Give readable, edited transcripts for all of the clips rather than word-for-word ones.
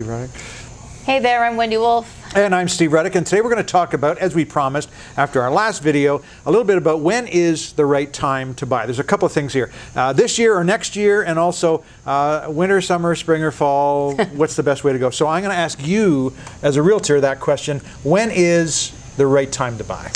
Hey there, I'm Wendy Wolfe. And I'm Steve Reddick, and today we're going to talk about, as we promised after our last video, a little bit about when is the right time to buy. There's a couple of things here. This year or next year, and also winter, summer, spring, or fall, what's the best way to go? So I'm going to ask you, as a realtor, that question. When is the right time to buy?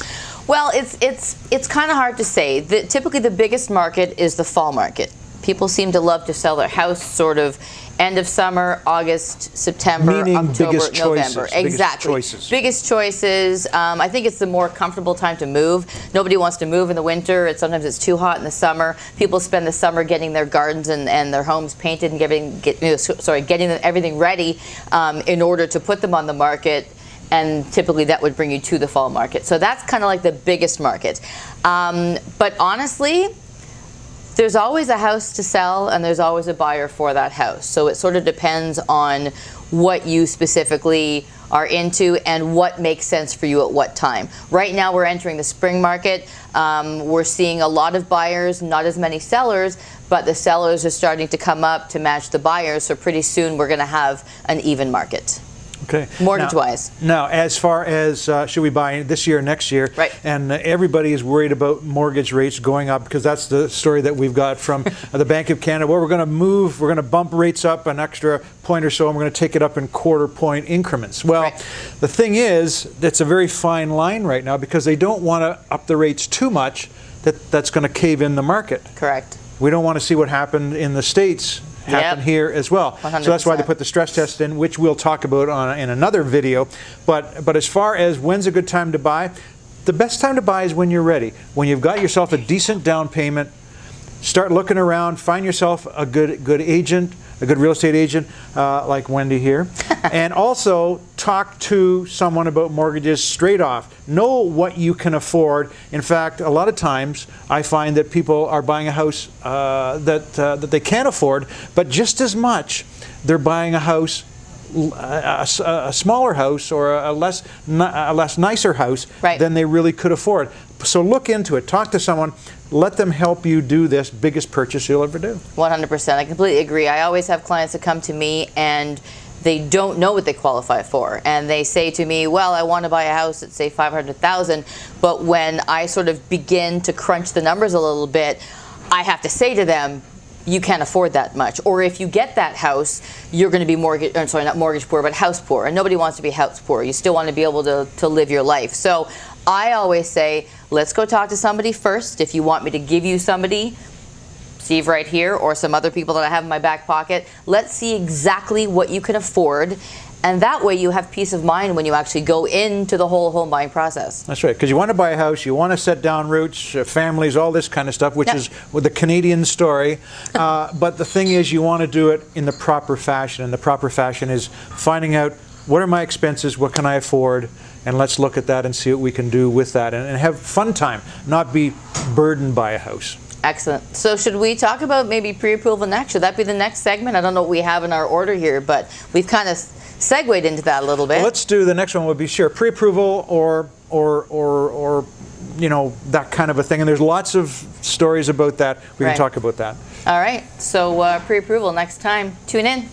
Well, it's kind of hard to say. Typically the biggest market is the fall market. People seem to love to sell their house sort of end of summer, August, September, Meaning October, biggest choices, November. Exactly. Biggest choices. I think it's the more comfortable time to move. Nobody wants to move in the winter. Sometimes it's too hot in the summer. People spend the summer getting their gardens and their homes painted and getting everything ready in order to put them on the market. And typically that would bring you to the fall market. So that's kind of like the biggest market. But honestly, there's always a house to sell and there's always a buyer for that house. So it sort of depends on what you specifically are into and what makes sense for you at what time. Right now we're entering the spring market. We're seeing a lot of buyers, not as many sellers, but the sellers are starting to come up to match the buyers. So pretty soon we're going to have an even market. Okay. Mortgage-wise. Now, as far as should we buy this year or next year, right. And everybody is worried about mortgage rates going up because that's the story that we've got from the Bank of Canada. Well, we're going to bump rates up an extra point or so, and we're going to take it up in quarter-point increments. Well, right. The thing is, it's a very fine line right now because they don't want to up the rates too much that's going to cave in the market. Correct. We don't want to see what happened in the States happen here as well. 100%. So that's why they put the stress test in, which we'll talk about in another video. But as far as when's a good time to buy, the best time to buy is when you're ready. When you've got yourself a decent down payment, start looking around, find yourself a good agent, a good real estate agent like Wendy here, and also talk to someone about mortgages straight off. Know what you can afford. In fact, a lot of times I find that people are buying a house that they can't afford, but just as much they're buying a house, a smaller house or a less nicer house right. than they really could afford. So look into it. Talk to someone. Let them help you do this biggest purchase you'll ever do. 100%. I completely agree. I always have clients that come to me and they don't know what they qualify for. And they say to me, well, I want to buy a house at, say, $500,000. But when I sort of begin to crunch the numbers a little bit, I have to say to them, you can't afford that much. Or if you get that house, you're going to be not mortgage poor, but house poor. And nobody wants to be house poor. You still want to be able to live your life. So I always say, let's go talk to somebody first. If you want me to give you somebody, Steve right here, or some other people that I have in my back pocket, let's see exactly what you can afford. And that way you have peace of mind when you actually go into the whole home buying process. That's right, because you want to buy a house, you want to set down roots, families, all this kind of stuff, which is with the Canadian story. But the thing is, you want to do it in the proper fashion. And the proper fashion is finding out, what are my expenses, what can I afford, and let's look at that and see what we can do with that and have fun time, not be burdened by a house. Excellent. So should we talk about maybe pre-approval next? Should that be the next segment? I don't know what we have in our order here, but we've kind of segued into that a little bit. Well, let's do the next one. Would be sure pre-approval or you know, that kind of a thing. And there's lots of stories about that. We can talk about that. All right. So pre-approval next time. Tune in.